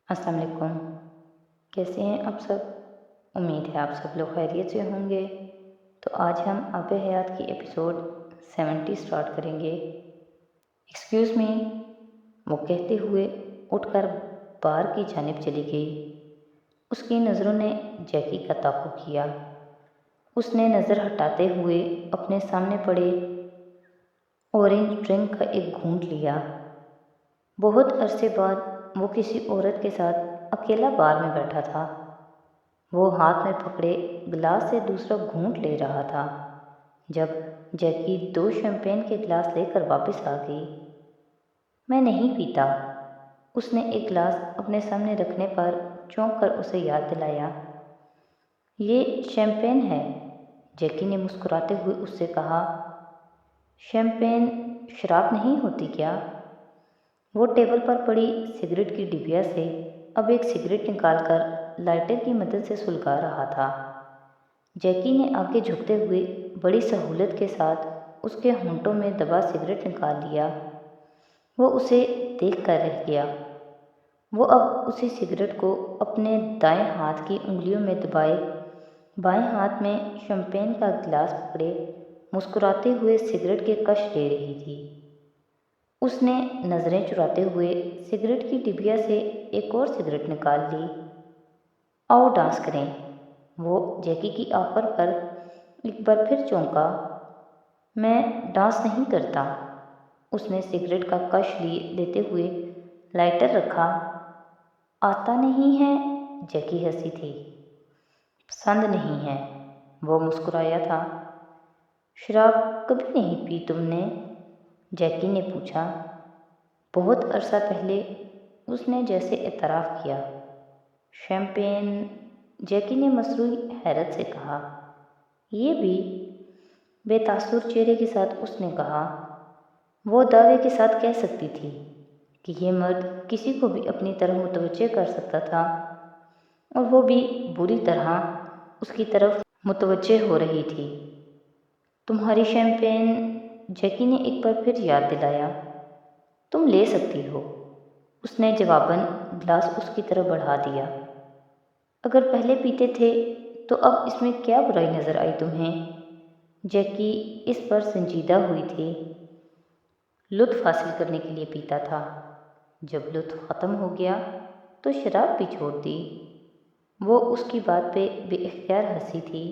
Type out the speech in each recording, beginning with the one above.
السلام علیکم۔ کیسے ہیں آپ سب؟ امید ہے آپ سب لوگ خیریت سے ہوں گے۔ تو آج ہم آب حیات کی ایپیسوڈ 70 سٹارٹ کریں گے۔ ایکسکیوز می، وہ کہتے ہوئے اٹھ کر بار کی جانب چلی گئی۔ اس کی نظروں نے جیکی کا تعاقب کیا۔ اس نے نظر ہٹاتے ہوئے اپنے سامنے پڑے اورنج ڈرنک کا ایک گھونٹ لیا۔ بہت عرصے بعد وہ کسی عورت کے ساتھ اکیلا بار میں بیٹھا تھا۔ وہ ہاتھ میں پکڑے گلاس سے دوسرا گھونٹ لے رہا تھا جب جیکی 2 شیمپین کے گلاس لے کر واپس آ گئی۔ میں نہیں پیتا، اس نے ایک گلاس اپنے سامنے رکھنے پر چونک کر اسے یاد دلایا۔ یہ شیمپین ہے، جیکی نے مسکراتے ہوئے اس سے کہا۔ شیمپین شراب نہیں ہوتی کیا؟ وہ ٹیبل پر پڑی سگریٹ کی ڈبیا سے اب ایک سگریٹ نکال کر لائٹر کی مدد سے سلگا رہا تھا۔ جیکی نے آگے جھکتے ہوئے بڑی سہولت کے ساتھ اس کے ہونٹوں میں دبا سگریٹ نکال لیا۔ وہ اسے دیکھ کر رہ گیا۔ وہ اب اسی سگریٹ کو اپنے دائیں ہاتھ کی انگلیوں میں دبائے بائیں ہاتھ میں شیمپین کا گلاس پکڑے مسکراتے ہوئے سگریٹ کے کش لے رہی تھی۔ اس نے نظریں چراتے ہوئے سگریٹ کی ڈبیا سے ایک اور سگریٹ نکال لی۔ آؤ ڈانس کریں، وہ جیکی کی آفر پر ایک بار پھر چونکا۔ میں ڈانس نہیں کرتا، اس نے سگریٹ کا کش لیتے ہوئے لائٹر رکھا۔ آتا نہیں ہے؟ جیکی ہنسی تھی۔ پسند نہیں ہے، وہ مسکرایا تھا۔ شراب کبھی نہیں پی تم نے؟ جیکی نے پوچھا۔ بہت عرصہ پہلے، اس نے جیسے اعتراف کیا۔ شیمپین، جیکی نے مصنوعی حیرت سے کہا۔ یہ بھی؟ بے تاثر چہرے کے ساتھ اس نے کہا۔ وہ دعوے کے ساتھ کہہ سکتی تھی کہ یہ مرد کسی کو بھی اپنی طرف متوجہ کر سکتا تھا، اور وہ بھی بری طرح اس کی طرف متوجہ ہو رہی تھی۔ تمہاری شیمپین، جیکی نے ایک بار پھر یاد دلایا۔ تم لے سکتی ہو، اس نے جواباً گلاس اس کی طرف بڑھا دیا۔ اگر پہلے پیتے تھے تو اب اس میں کیا برائی نظر آئی تمہیں؟ جیکی اس پر سنجیدہ ہوئی تھی۔ لطف حاصل کرنے کے لیے پیتا تھا، جب لطف ختم ہو گیا تو شراب بھی چھوڑ دی۔ وہ اس کی بات پہ بے اختیار ہنسی تھی۔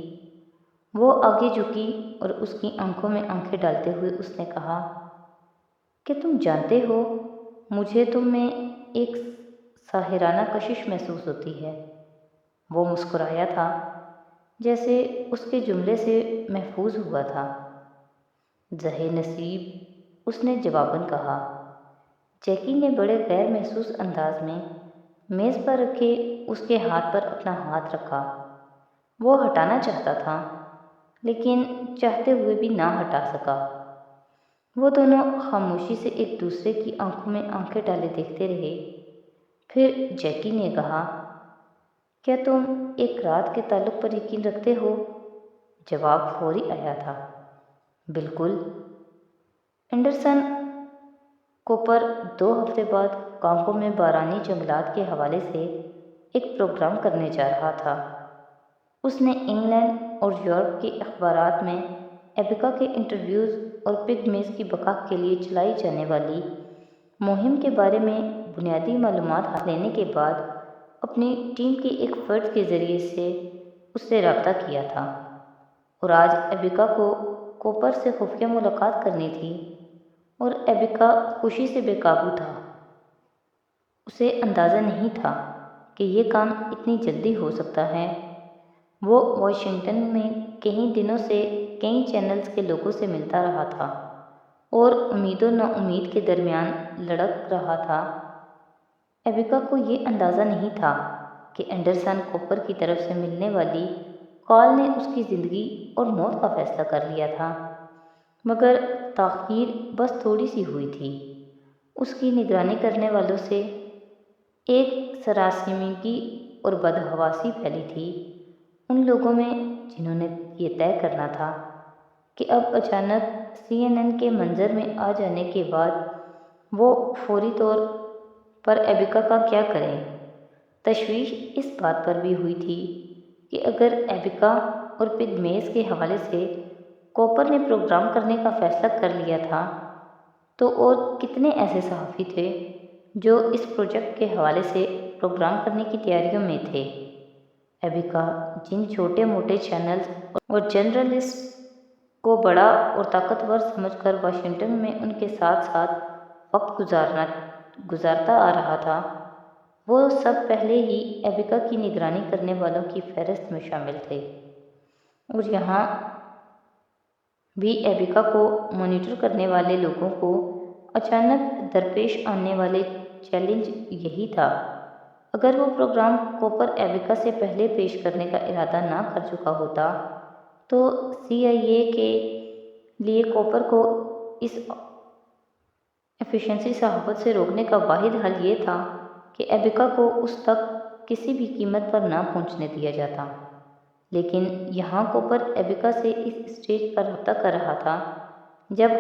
وہ آگے جھکی اور اس کی آنکھوں میں آنکھیں ڈالتے ہوئے اس نے کہا کہ تم جانتے ہو، مجھے تم میں ایک ساحرانہ کشش محسوس ہوتی ہے۔ وہ مسکرایا تھا، جیسے اس کے جملے سے محظوظ ہوا تھا۔ زہے نصیب، اس نے جواباً کہا۔ جیکی نے بڑے غیر محسوس انداز میں میز پر رکھے اس کے ہاتھ پر اپنا ہاتھ رکھا۔ وہ ہٹانا چاہتا تھا، لیکن چاہتے ہوئے بھی نہ ہٹا سکا۔ وہ دونوں خاموشی سے ایک دوسرے کی آنکھوں میں آنکھیں ڈالے دیکھتے رہے۔ پھر جیکی نے کہا، کیا تم ایک رات کے تعلق پر یقین رکھتے ہو؟ جواب فوری آیا تھا، بالکل۔ اینڈرسن کوپر 2 ہفتے بعد کانگو میں بارانی جنگلات کے حوالے سے ایک پروگرام کرنے جا رہا تھا۔ اس نے انگلینڈ اور یورپ کے اخبارات میں ایبکا کے انٹرویوز اور پگ میز کی بقا کے لیے چلائی جانے والی مہم کے بارے میں بنیادی معلومات حاصل لینے کے بعد اپنی ٹیم کے ایک فرد کے ذریعے سے اس سے رابطہ کیا تھا، اور آج ایبکا کو کوپر سے خفیہ ملاقات کرنی تھی، اور ایبکا خوشی سے بے قابو تھا۔ اسے اندازہ نہیں تھا کہ یہ کام اتنی جلدی ہو سکتا ہے۔ وہ واشنگٹن میں کئی دنوں سے کئی چینلز کے لوگوں سے ملتا رہا تھا اور امید و ناامید کے درمیان لڑک رہا تھا۔ ایبکا کو یہ اندازہ نہیں تھا کہ اینڈرسن کوپر کی طرف سے ملنے والی کال نے اس کی زندگی اور موت کا فیصلہ کر لیا تھا، مگر تاخیر بس تھوڑی سی ہوئی تھی۔ اس کی نگرانی کرنے والوں سے ایک سراسیمگی اور بدحواسی پھیلی تھی، ان لوگوں میں جنہوں نے یہ طے کرنا تھا کہ اب اچانک CNN کے منظر میں آ جانے کے بعد وہ فوری طور پر ایبکا کا کیا کریں۔ تشویش اس بات پر بھی ہوئی تھی کہ اگر ایبیکا اور پگمیز کے حوالے سے کوپر نے پروگرام کرنے کا فیصلہ کر لیا تھا تو اور کتنے ایسے صحافی تھے جو اس پروجیکٹ کے حوالے سے پروگرام کرنے کی تیاریوں میں تھے۔ ایبیکا جن چھوٹے موٹے چینلز اور جرنلسٹ کو بڑا اور طاقتور سمجھ کر واشنگٹن میں ان کے ساتھ ساتھ وقت گزارتا آ رہا تھا، وہ سب پہلے ہی ایبیکا کی نگرانی کرنے والوں کی فہرست میں شامل تھے، اور یہاں بھی ایبیکا کو مانیٹر کرنے والے لوگوں کو اچانک درپیش آنے والے چیلنج یہی تھا۔ اگر وہ پروگرام کوپر ایبیکا سے پہلے پیش کرنے کا ارادہ نہ کر چکا ہوتا تو CIA کے لیے کوپر کو اس ایفیشنسی صحافت سے روکنے کا واحد حل یہ تھا کہ ایبیکا کو اس تک کسی بھی قیمت پر نہ پہنچنے دیا جاتا، لیکن یہاں کوپر ایبیکا سے اس اسٹیج پر رابطہ کر رہا تھا جب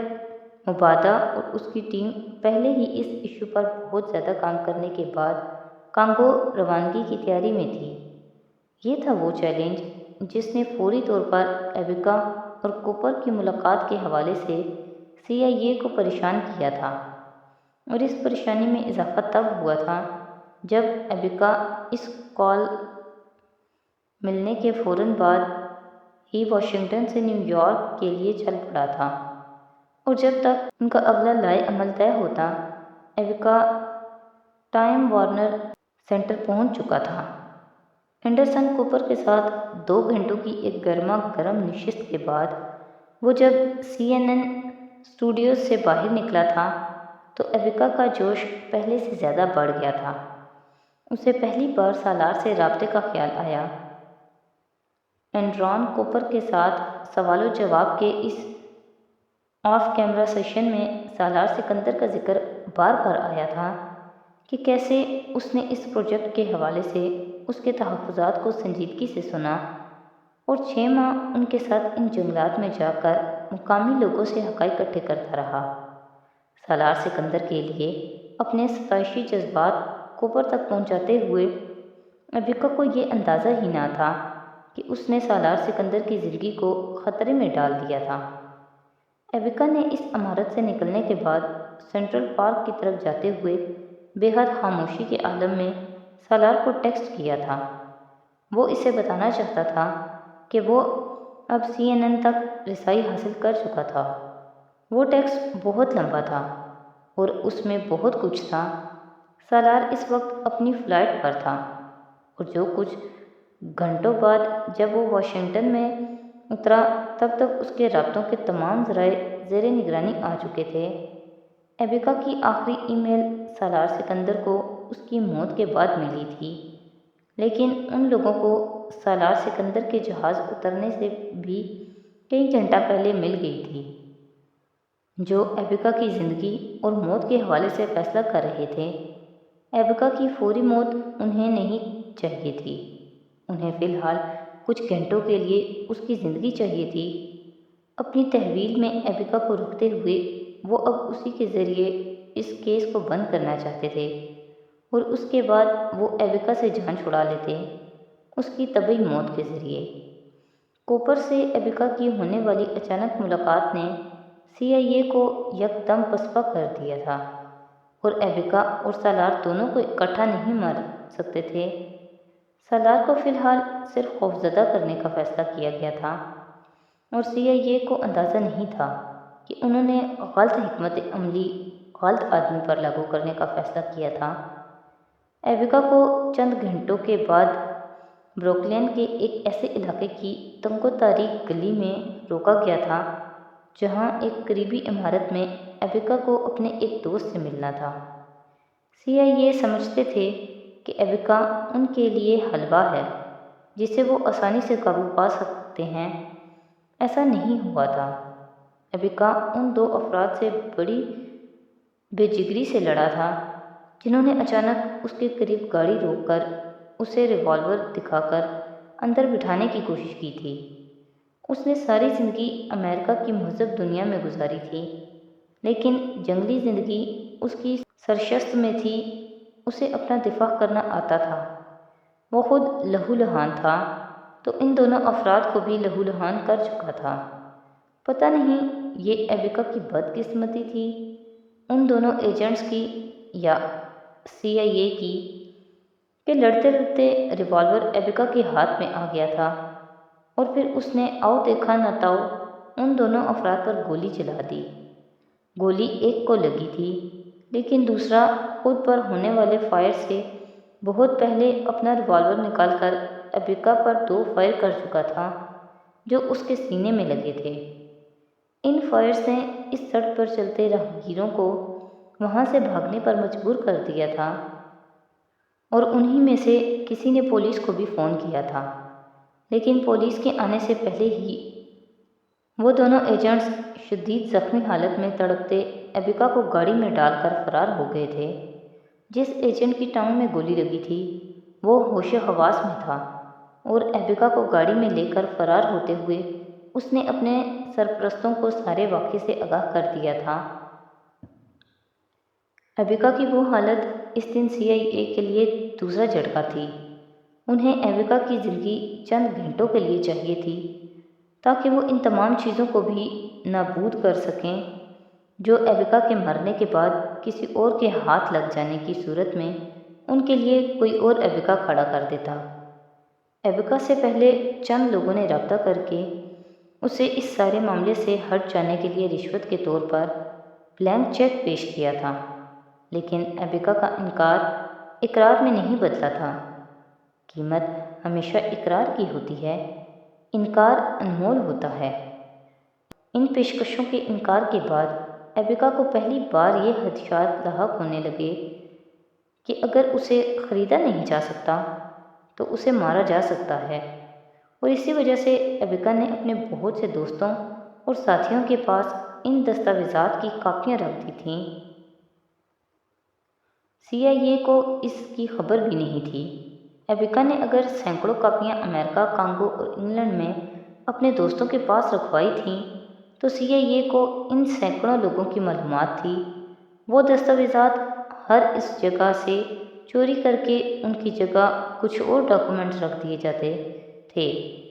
مبادا اور اس کی ٹیم پہلے ہی اس ایشو پر بہت زیادہ کام کرنے کے بعد کانگو روانگی کی تیاری میں تھی۔ یہ تھا وہ چیلنج جس نے فوری طور پر ایبیکا اور کوپر کی ملاقات کے حوالے سے CIA کو پریشان کیا تھا، اور اس پریشانی میں اضافہ تب ہوا تھا جب ایبیکا اس کال ملنے کے فوراً بعد ہی واشنگٹن سے نیو یارک کے لیے چل پڑا تھا، اور جب تک ان کا اگلا لائحہ عمل طے ہوتا ایبیکا ٹائم وارنر سینٹر پہنچ چکا تھا۔ اینڈرسن کوپر کے ساتھ 2 گھنٹوں کی ایک گرما گرم نشست کے بعد وہ جب CNN اسٹوڈیوز سے باہر نکلا تھا تو ایبیکا کا جوش پہلے سے زیادہ بڑھ گیا تھا۔ اسے پہلی بار سالار سے رابطے کا خیال آیا۔ اینڈرسن کوپر کے ساتھ سوال و جواب کے اس آف کیمرا سیشن میں سالار سکندر کا ذکر بار بار آیا تھا کہ کیسے اس نے اس پروجیکٹ کے حوالے سے اس کے تحفظات کو سنجیدگی سے سنا اور 6 ماہ ان کے ساتھ ان جنگلات میں جا کر مقامی لوگوں سے حقائق اکٹھے کرتا رہا۔ سالار سکندر کے لیے اپنے ستائشی جذبات کوپر تک پہنچاتے ہوئے ایبیکا کو یہ اندازہ ہی نہ تھا کہ اس نے سالار سکندر کی زندگی کو خطرے میں ڈال دیا تھا۔ ایبیکا نے اس عمارت سے نکلنے کے بعد سینٹرل پارک کی طرف جاتے ہوئے بے حد خاموشی کے عالم میں سالار کو ٹیکسٹ کیا تھا۔ وہ اسے بتانا چاہتا تھا کہ وہ اب CNN تک رسائی حاصل کر چکا تھا۔ وہ ٹیکسٹ بہت لمبا تھا اور اس میں بہت کچھ تھا۔ سالار اس وقت اپنی فلائٹ پر تھا، اور جو کچھ گھنٹوں بعد جب وہ واشنگٹن میں اترا تب تک اس کے رابطوں کے تمام ذرائع زیر نگرانی آ چکے تھے۔ ایبیکا کی آخری ای میل سالار سکندر کو اس کی موت کے بعد ملی تھی، لیکن ان لوگوں کو سالار سکندر کے جہاز اترنے سے بھی کئی گھنٹہ پہلے مل گئی تھی، جو ایبیکا کی زندگی اور موت کے حوالے سے فیصلہ کر رہے تھے۔ ایبیکا کی فوری موت انہیں نہیں چاہیے تھی، انہیں فی الحال کچھ گھنٹوں کے لیے اس کی زندگی چاہیے تھی۔ اپنی تحویل میں ایبیکا کو رکھتے ہوئے وہ اب اسی کے ذریعے اس کیس کو بند کرنا چاہتے تھے، اور اس کے بعد وہ ایبیکا سے جان چھڑا لیتے، اس کی طبعی موت کے ذریعے۔ کوپر سے ایبیکا کی ہونے والی اچانک ملاقات نے CIA کو یکدم پسپا کر دیا تھا، اور ایبیکا اور سالار دونوں کو اکٹھا نہیں مار سکتے تھے۔ سالار کو فی الحال صرف خوفزدہ کرنے کا فیصلہ کیا گیا تھا، اور CIA کو اندازہ نہیں تھا کہ انہوں نے غلط حکمت عملی غلط آدمی پر لاگو کرنے کا فیصلہ کیا تھا۔ ایبیکا کو چند گھنٹوں کے بعد بروکلین کے ایک ایسے علاقے کی تنگ و تاریک گلی میں روکا گیا تھا جہاں ایک قریبی عمارت میں ایبیکا کو اپنے ایک دوست سے ملنا تھا۔ CIA سمجھتے تھے کہ ایبیکا ان کے لیے حلوہ ہے جسے وہ آسانی سے قابو پا سکتے ہیں۔ ایسا نہیں ہوا تھا۔ ایبیکا ان 2 افراد سے بڑی بے جگری سے لڑا تھا جنہوں نے اچانک اس کے قریب گاڑی روک کر اسے ریوالور دکھا کر اندر بٹھانے کی کوشش کی تھی۔ اس نے ساری زندگی امریکہ کی مہذب دنیا میں گزاری تھی، لیکن جنگلی زندگی اس کی سرشست میں تھی۔ اسے اپنا دفاع کرنا آتا تھا، وہ خود لہو لہان تھا تو ان دونوں افراد کو بھی لہو لہان کر چکا تھا۔ پتہ نہیں یہ ایبیکا کی بدقسمتی تھی، ان دونوں ایجنٹس کی یا CIA کی، کہ لڑتے لڑتے ریوالور ایبیکا کے ہاتھ میں آ گیا تھا اور پھر اس نے آؤ دیکھا نہ تاؤ ان دونوں افراد پر گولی چلا دی۔ گولی ایک کو لگی تھی لیکن دوسرا خود پر ہونے والے فائر سے بہت پہلے اپنا ریوالور نکال کر ایبیکا پر 2 فائر کر چکا تھا جو اس کے سینے میں لگے تھے۔ ان فائرز نے اس سڑک پر چلتے راہگیروں کو وہاں سے بھاگنے پر مجبور کر دیا تھا اور انہی میں سے کسی نے پولیس کو بھی فون کیا تھا، لیکن پولیس کے آنے سے پہلے ہی وہ دونوں ایجنٹس شدید زخمی حالت میں تڑپتے ایبیکا کو گاڑی میں ڈال کر فرار ہو گئے تھے۔ جس ایجنٹ کی ٹانگ میں گولی لگی تھی وہ ہوش و حواس میں تھا اور ایبیکا کو گاڑی میں لے کر فرار ہوتے ہوئے اس نے اپنے سرپرستوں کو سارے واقعے سے آگاہ کر دیا تھا۔ ایبیکا کی وہ حالت اس دن CIA کے لیے دوسرا جھٹکا تھی۔ انہیں ایبیکا کی زندگی چند گھنٹوں کے لیے چاہیے تھی تاکہ وہ ان تمام چیزوں کو بھی نابود کر سکیں جو ایبیکا کے مرنے کے بعد کسی اور کے ہاتھ لگ جانے کی صورت میں ان کے لیے کوئی اور ایبیکا کھڑا کر دیتا۔ ایبیکا سے پہلے چند لوگوں نے رابطہ کر کے اسے اس سارے معاملے سے ہٹ جانے کے لیے رشوت کے طور پر بلینک چیک پیش کیا تھا، لیکن ایبیکا کا انکار اقرار میں نہیں بدلا تھا۔ قیمت ہمیشہ اقرار کی ہوتی ہے، انکار انمول ہوتا ہے۔ ان پیشکشوں کے انکار کے بعد ایبیکا کو پہلی بار یہ خدشات لاحق ہونے لگے کہ اگر اسے خریدا نہیں جا سکتا تو اسے مارا جا سکتا ہے، اور اسی وجہ سے ایبیکا نے اپنے بہت سے دوستوں اور ساتھیوں کے پاس ان دستاویزات کی کاپیاں رکھ دی تھیں۔ CIA کو اس کی خبر بھی نہیں تھی۔ ایبیکا نے اگر سینکڑوں کاپیاں امریکہ، کانگو اور انگلینڈ میں اپنے دوستوں کے پاس رکھوائی تھیں تو CIA کو ان سینکڑوں لوگوں کی معلومات تھی۔ وہ دستاویزات ہر اس جگہ سے چوری کر کے ان کی جگہ کچھ اور ڈاکومنٹس رکھ دیے جاتے تھے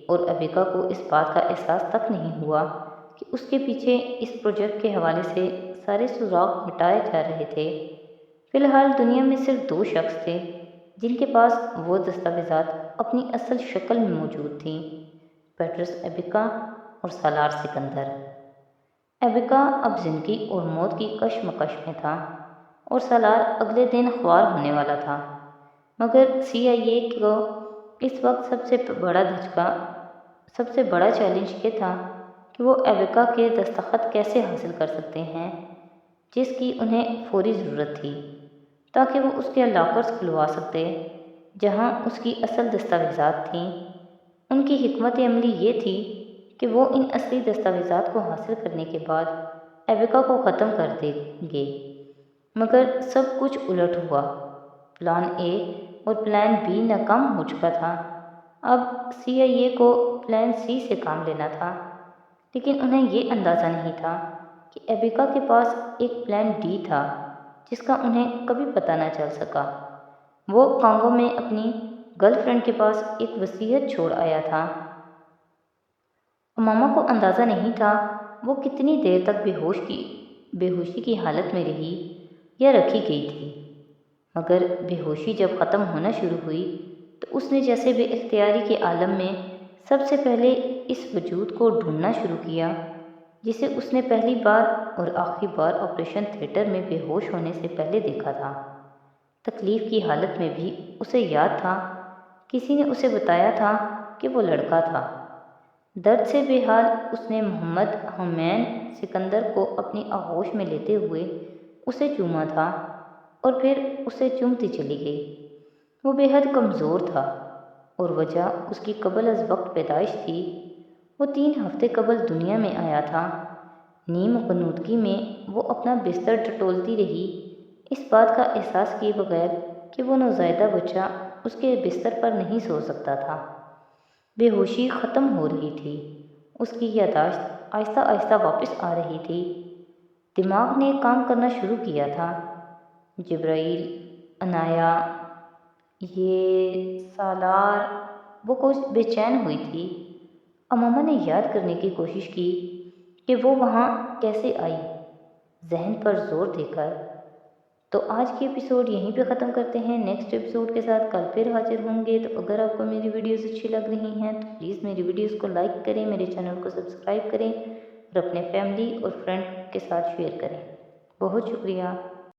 اور ایبیکا کو اس بات کا احساس تک نہیں ہوا کہ اس کے پیچھے اس پروجیکٹ کے حوالے سے سارے سراغ مٹائے جا رہے تھے۔ فی الحال دنیا میں صرف 2 شخص تھے جن کے پاس وہ دستاویزات اپنی اصل شکل میں موجود تھیں، پیٹرس ایبیکا اور سالار سکندر۔ ایبیکا اب زندگی اور موت کی کشمکش میں تھا اور سالار اگلے دن خوار ہونے والا تھا، مگر CIA کو اس وقت سب سے بڑا چیلنج یہ تھا کہ وہ ایبیکا کے دستخط کیسے حاصل کر سکتے ہیں جس کی انہیں فوری ضرورت تھی تاکہ وہ اس کے لاکرز کھلوا سکتے جہاں اس کی اصل دستاویزات تھیں۔ ان کی حکمت عملی یہ تھی کہ وہ ان اصلی دستاویزات کو حاصل کرنے کے بعد ایبیکا کو ختم کر دیں گے، مگر سب کچھ الٹ ہوا۔ پلان A اور پلان B ناکام ہو چکا تھا۔ اب CIA کو پلان C سے کام لینا تھا، لیکن انہیں یہ اندازہ نہیں تھا کہ ایبیکا کے پاس ایک پلان D تھا جس کا انہیں کبھی پتہ نہ چل سکا۔ وہ کانگو میں اپنی گرل فرینڈ کے پاس ایک وصیت چھوڑ آیا تھا۔ اماما کو اندازہ نہیں تھا وہ کتنی دیر تک بے ہوشی کی حالت میں رہی یا رکھی گئی تھی، مگر بے ہوشی جب ختم ہونا شروع ہوئی تو اس نے جیسے بے اختیاری کے عالم میں سب سے پہلے اس وجود کو ڈھونڈنا شروع کیا جسے اس نے پہلی بار اور آخری بار آپریشن تھیٹر میں بے ہوش ہونے سے پہلے دیکھا تھا۔ تکلیف کی حالت میں بھی اسے یاد تھا کسی نے اسے بتایا تھا کہ وہ لڑکا تھا۔ درد سے بے حال اس نے محمد حمین سکندر کو اپنی آغوش میں لیتے ہوئے اسے چوما تھا اور پھر اسے چومتی چلی گئی۔ وہ بے حد کمزور تھا اور وجہ اس کی قبل از وقت پیدائش تھی۔ وہ 3 ہفتے قبل دنیا میں آیا تھا۔ نیم غنودگی میں وہ اپنا بستر ٹٹولتی رہی، اس بات کا احساس کیے بغیر کہ وہ نوزائیدہ بچہ اس کے بستر پر نہیں سو سکتا تھا۔ بے ہوشی ختم ہو رہی تھی، اس کی یادداشت آہستہ آہستہ واپس آ رہی تھی۔ دماغ نے کام کرنا شروع کیا تھا۔ جبرائیل، عنایا، یہ سالار وہ کچھ بے چین ہوئی تھی۔ امامہ نے یاد کرنے کی کوشش کی کہ وہ وہاں کیسے آئی، ذہن پر زور دے کر۔ تو آج کی ایپیسوڈ یہیں پہ ختم کرتے ہیں۔ نیکسٹ ایپیسوڈ کے ساتھ کل پھر حاضر ہوں گے۔ تو اگر آپ کو میری ویڈیوز اچھی لگ رہی ہیں تو پلیز میری ویڈیوز کو لائک کریں، میرے چینل کو سبسکرائب کریں اور اپنے فیملی اور فرینڈ کے ساتھ شیئر کریں۔ بہت شکریہ۔